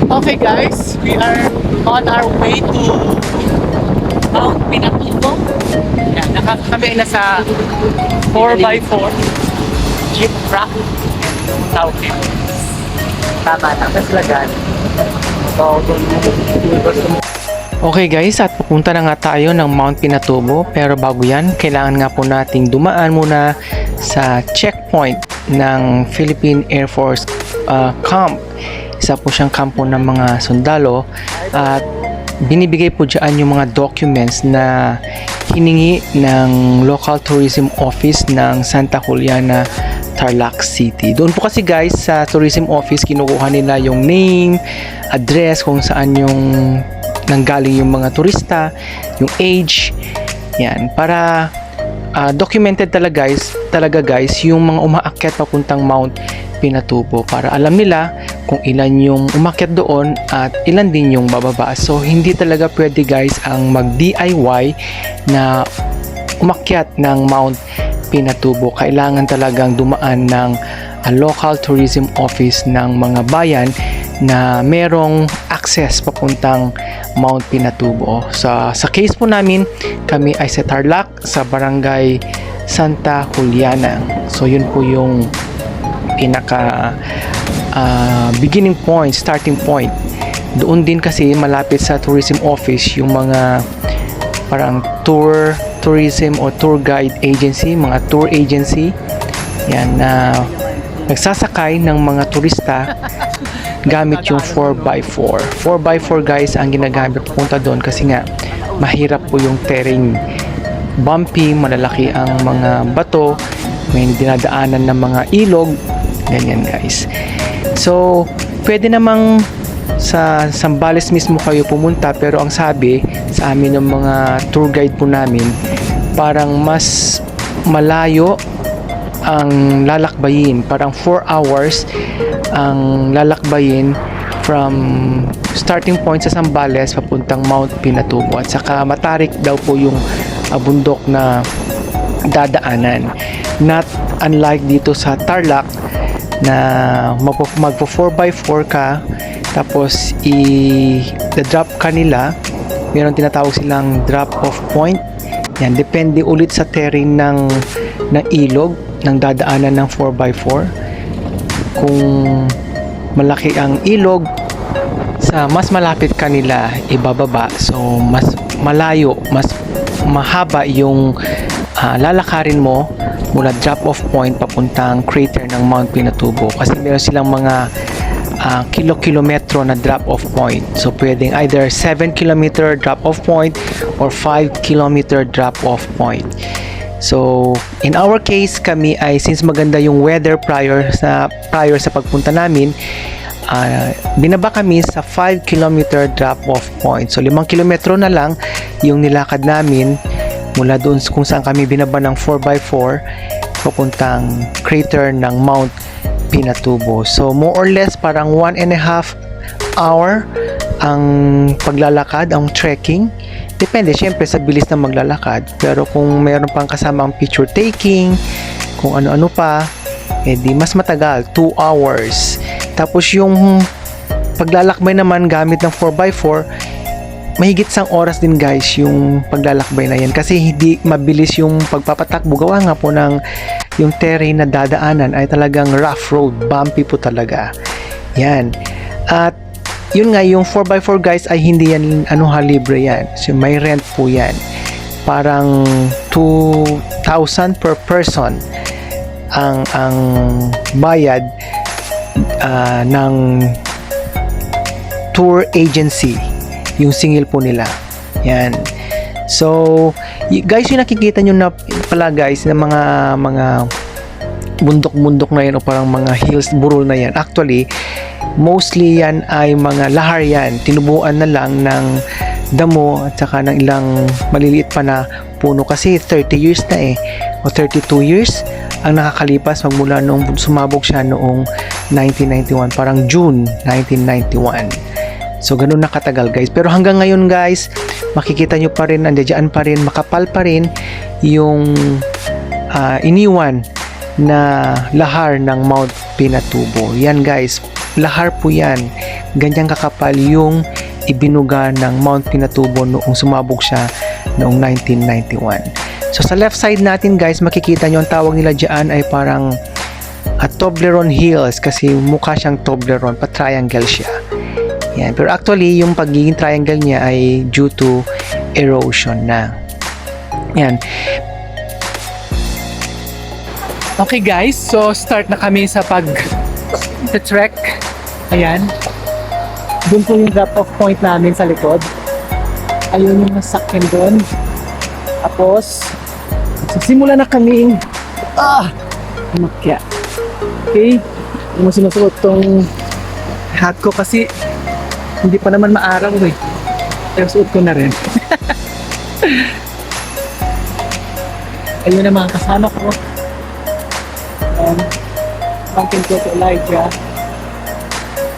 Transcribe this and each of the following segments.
Okay guys, we are on our way to Mount Pinatubo. Yan, kami na sa 4x4 jeep truck. Okay. Tama na, mas lagan. Okay guys, at pupunta na nga tayo ng Mount Pinatubo. Pero bago yan, kailangan nga po nating dumaan muna sa checkpoint ng Philippine Air Force camp. Isa po siyang kampo ng mga sundalo at binibigay po dyan yung mga documents na hiningi ng Local Tourism Office ng Santa Juliana, Tarlac City. Doon po kasi guys sa Tourism Office kinukuha nila yung name, address, kung saan yung nanggaling yung mga turista, yung age, yan, para documented talaga guys yung mga umaakyat papuntang Mount Pinatubo para alam nila kung ilan yung umakyat doon at ilan din yung bababa. So hindi talaga pwede guys ang mag DIY na umakyat ng Mount Pinatubo. Kailangan talagang dumaan ng local tourism office ng mga bayan na merong access papuntang Mount Pinatubo. Sa case po namin, kami ay sa Tarlac, sa barangay Santa Juliana. So yun po yung pinaka beginning point, starting point. Doon din kasi malapit sa tourism office yung mga parang tourism o tour guide agency, mga tour agency. Yan na nagsasakay ng mga turista gamit yung 4x4. 4x4 guys ang ginagamit punta doon kasi nga mahirap po yung terrain. Bumpy, malalaki ang mga bato, may dinadaanan ng mga ilog, ganyan guys. So, pwede namang sa Zambales mismo kayo pumunta, pero ang sabi sa amin ng mga tour guide po namin, parang mas malayo ang lalakbayin, parang 4 hours ang lalakbayin from starting point sa Zambales papuntang Mount Pinatubo, at saka matarik daw po yung bundok na dadaanan. Not unlike dito sa Tarlac na magpo 4x4 ka, tapos i-drop ka nila, meron tinatawag silang drop off point. Yan, depende ulit sa terrain ng ilog ng dadaanan ng 4x4. Kung malaki ang ilog, sa mas malapit kanila ibababa, so mas malayo, mas mahaba yung lalakarin mo mula drop off point papuntang crater ng Mount Pinatubo, kasi meron silang mga kilometro na drop off point. So pwedeng either 7 kilometer drop off point or 5 kilometer drop off point. So in our case, kami ay since maganda yung weather prior sa pagpunta namin, binaba kami sa 5 kilometer drop off point. So 5 kilometro na lang yung nilakad namin mula doon kung saan kami binaba ng 4x4 papuntang crater ng Mount Pinatubo. So more or less parang 1.5 hour ang paglalakad, ang trekking. Depende syempre sa bilis ng maglalakad, pero kung mayroon pang kasamang picture taking, kung ano-ano pa, di mas matagal, 2 hours. Tapos yung paglalakbay naman gamit ng 4x4, mahigit sang oras din guys yung paglalakbay na yan, kasi hindi mabilis yung pagpapatakbo. Gawa nga po ng yung terrain na dadaanan ay talagang rough road, bumpy po talaga yan. At yun nga, yung 4x4 guys ay hindi yan libre yan, so may rent po yan, parang 2,000 per person ang bayad ng tour agency, yung singil po nila yan. So guys, yung nakikita nyo na pala guys na mga bundok-bundok na yan o parang mga hills, burol na yan, actually mostly yan ay mga lahar yan, tinubuan na lang ng damo at saka ng ilang maliliit pa na puno, kasi 30 years na o 32 years ang nakakalipas magmula nung sumabog siya noong 1991, parang June 1991. So ganun na katagal guys, pero hanggang ngayon guys makikita nyo pa rin, nandiyan pa rin, makapal pa rin yung iniwan na lahar ng Mount Pinatubo. Yan guys, lahar po yan. Ganyang kakapal yung ibinuga ng Mount Pinatubo noong sumabog siya noong 1991. So sa left side natin guys, makikita nyo ang tawag nila dyan ay parang Toblerone Hills kasi mukha siyang Toblerone, pa-triangle siya. Yan. Pero actually, yung pagiging triangle niya ay due to erosion na. Yan. Okay guys, so start na kami sa pag-trek. Ayan. Doon po yung drop-off point namin sa likod. Ayun yung nasakyan doon. Tapos, simula na kaming umakyat. Okay? Hindi mo sinusuot tong hat ko kasi hindi pa naman maaraw eh. Pero suot ko na rin. Ayun na mga kasama ko. Mountain ko to Elijah.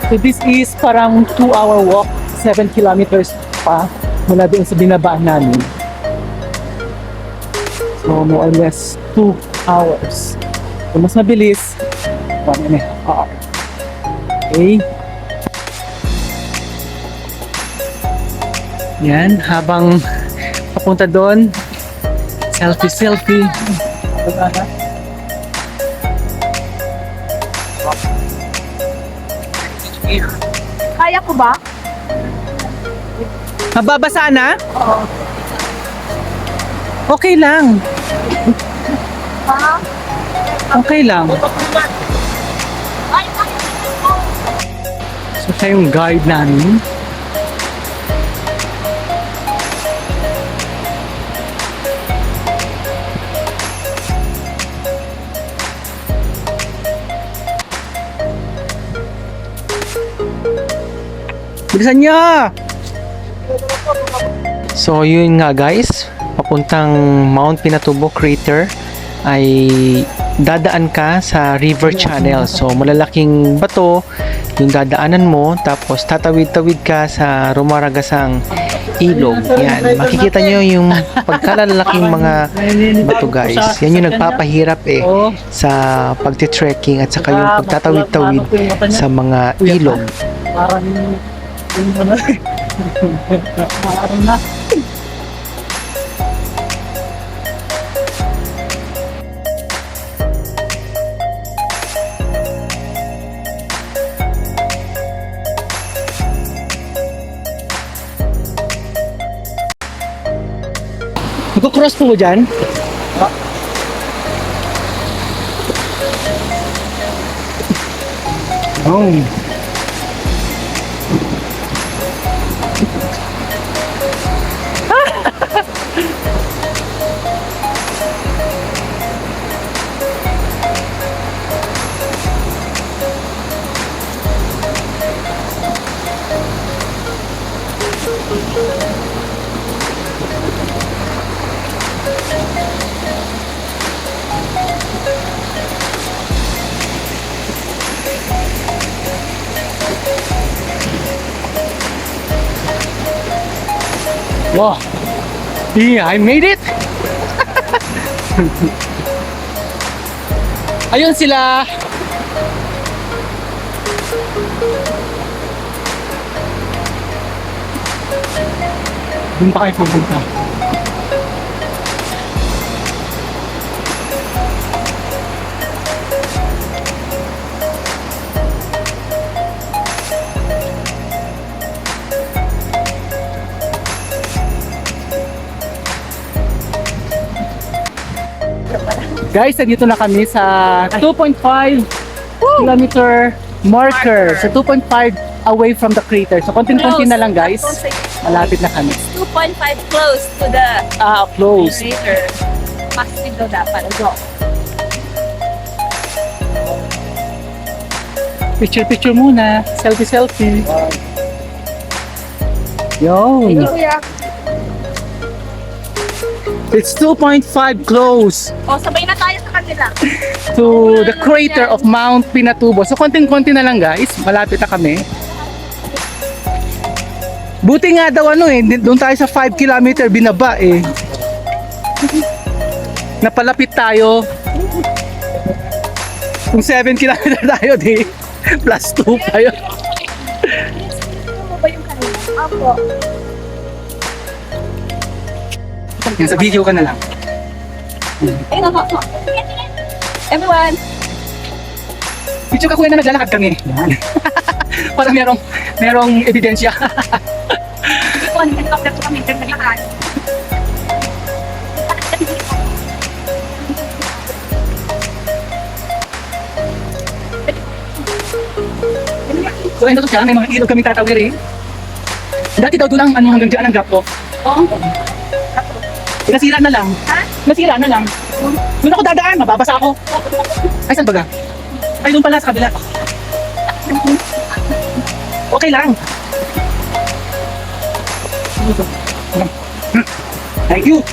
So this is parang 2-hour walk, 7 kilometers pa mula doon sa binabaan namin. So more or less 2 hours. So mas mabilis, 1.5 hour. Okay. Yan, habang papunta doon, selfie. Kaya ko ba? Mababasa na? Oo. Okay lang. Ha? Okay lang. So siya yung guide namin. Bilisan niya! So yun nga guys, papuntang Mount Pinatubo Crater ay dadaan ka sa river channel. So malalaking bato yung dadaanan mo, tapos tatawid-tawid ka sa rumaragasang ilog. Yan, makikita nyo yung pagkalalaking mga bato guys. Yan yung nagpapahirap sa pagti-trekking at saka yung pagtatawid-tawid sa mga ilog. Parang parang na. Magkukross po mo dyan? Oh. Wow! Yeah, I made it! Ayun sila! Doon pa kayo pupunta. Guys, nandito na kami sa 2.5 kilometer marker. So 2.5 away from the crater. So konting-konti na lang guys. Malapit na kami. 2.5 close to the Close. crater. Mas dito dapat. Go. Picture muna. Selfie. Yun. Kuya. It's 2.5 close O, sabay na tayo sa kanila. to the crater of Mount Pinatubo. So konting-konti na lang guys. Malapit na kami. Buti nga daw doon tayo sa 5 kilometer binaba eh. Napalapit tayo. Kung 7 kilometer tayo di Plus 2 pa yun. Ano ba yung kanila? Apo. Yan, sa video ka na lang. Ayun ako. Everyone. Picture ka kuya na naglalakad kami. Yan. Parang merong ebidensya. Hindi ko, helicopter ko kami. Naglakad. So ayun siya, may mga ilog kami tatawirin. Dati daw doon lang hanggang dyan ang drop off. Oo. Nasira na lang. Ha? Nasira na lang. Doon ako dadaan, mababasa ako. Ay, saan baga? Ay, doon pala sa kabila. Okay lang. Thank you.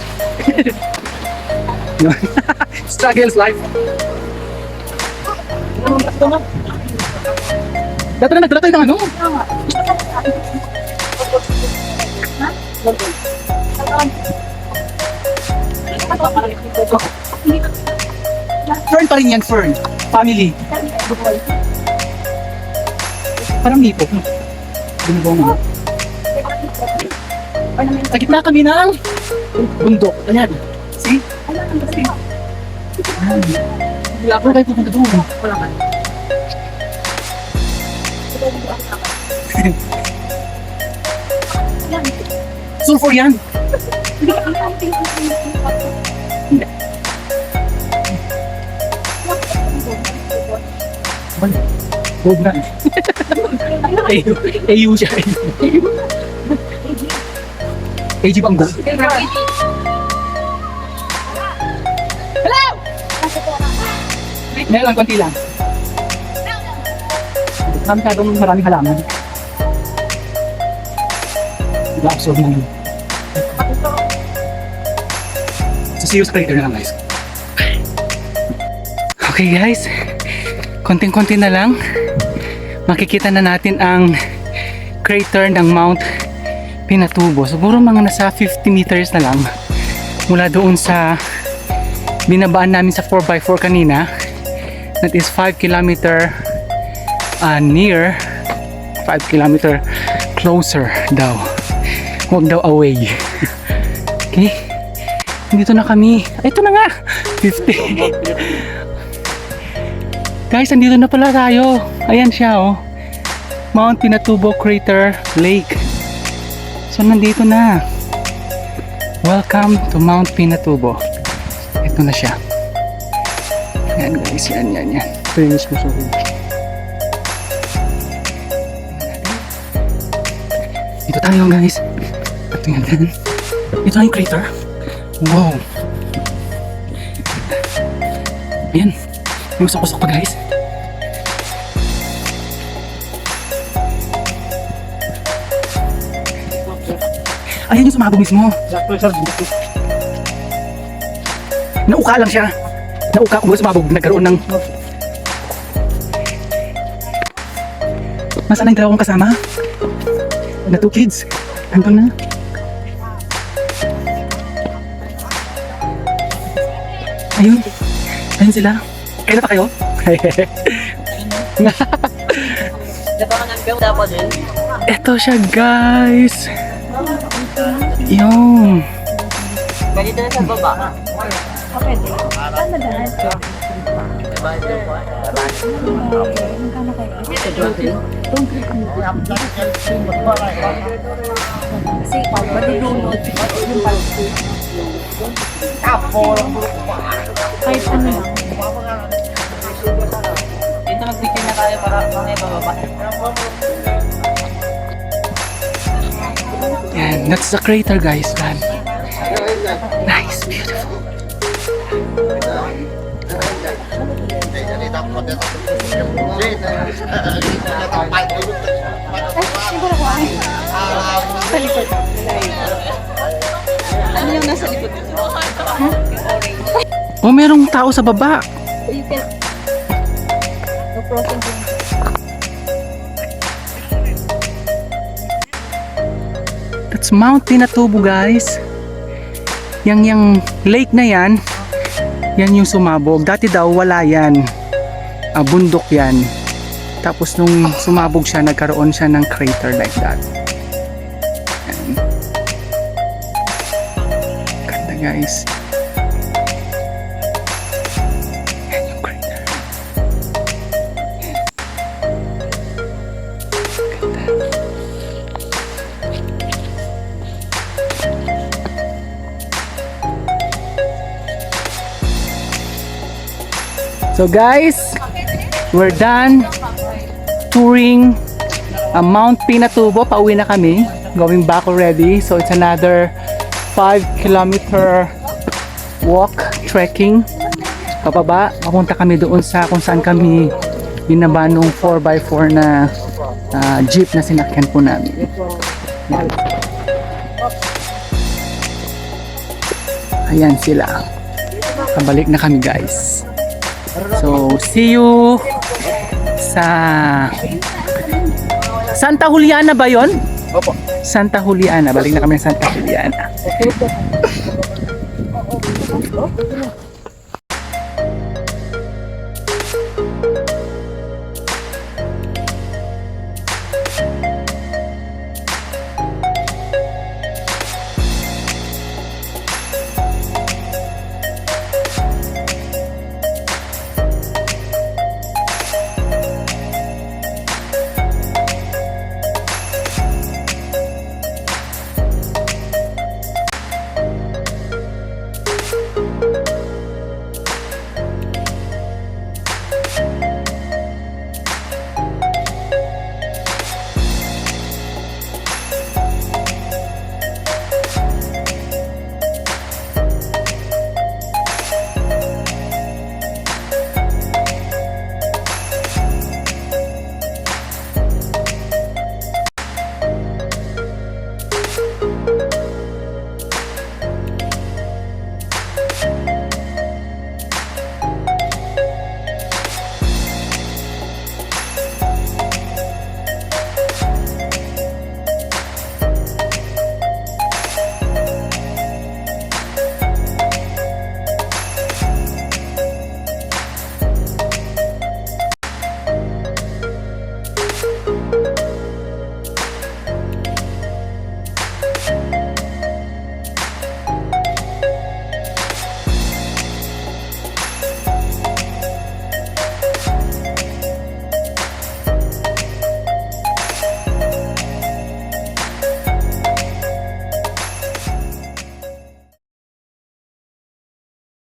Struggles life. Dati na nagdala tayo ng ano? Fern pa rin yan, Fern. Family. Parang nipo. Binibong. Sa gitna kami ng bundok. Ayan. See? Wala ko kayo pupunta doon. Wala ka. Sulfur yan. Hindi. Gold na. AU siya. AG bang gold? Hello! Meron, konti lang. Maraming halaman. Absorb na yun. So see you sa crater na lang guys. Okay guys, konting-konti na lang makikita na natin ang crater ng Mount Pinatubo. Siguro mga nasa 50 meters na lang mula doon sa binabaan namin sa 4x4 kanina. That is 5 kilometer near, 5 kilometer closer daw. Huwag daw away. Okay, dito na kami. Ito na nga, 50. Guys, andito na pala tayo. Ayan siya oh, Mount Pinatubo Crater Lake. So nandito na. Welcome to Mount Pinatubo. Ito na siya. Yan guys, yan. Finish ko, sorry. Dito tayo guys. Ito yan. Ito na yung crater. Wow. Ayan. Yung usok-usok pa guys. Ayan yung sumabog mismo. Nauka lang siya. Nauka kung sumabog. Nagkaroon ng... Nasaan na yung dalawang kasama? Na 2 kids. Andun na. Ayun. Ayun sila. Kaya na pa kayo? Ito siya guys. Yung. Ganito na sa baba. Okay. Ano na? Kasi malulunod yung palsi. Kahit ano lang. Dito mag-picture na tayo para mga bababa. Yan, that's the crater guys. Man. Nice, beautiful. Siguro ko ay. Sa likod. Ano yung nasa likod? Oh, merong tao sa baba. You can... No problem. That's Mount Pinatubo guys. Yang lake na yan, yan yung sumabog. Dati daw wala yan. Bundok yan. Tapos nung sumabog siya, nagkaroon siya ng crater like that. Ayan. Ganda guys. Ayan yung crater. Ganda. So guys, we're done touring Mount Pinatubo. Pauwi na kami. Going back already. So it's another 5-kilometer walk, trekking. Pababa, papunta kami doon sa kung saan kami binaba nung 4x4 na jeep na sinakyan po namin. Yan. Ayan sila. Pabalik na kami guys. So, see you sa Santa Juliana ba yon? Opo. Santa Juliana. Balik na kami sa Santa Juliana.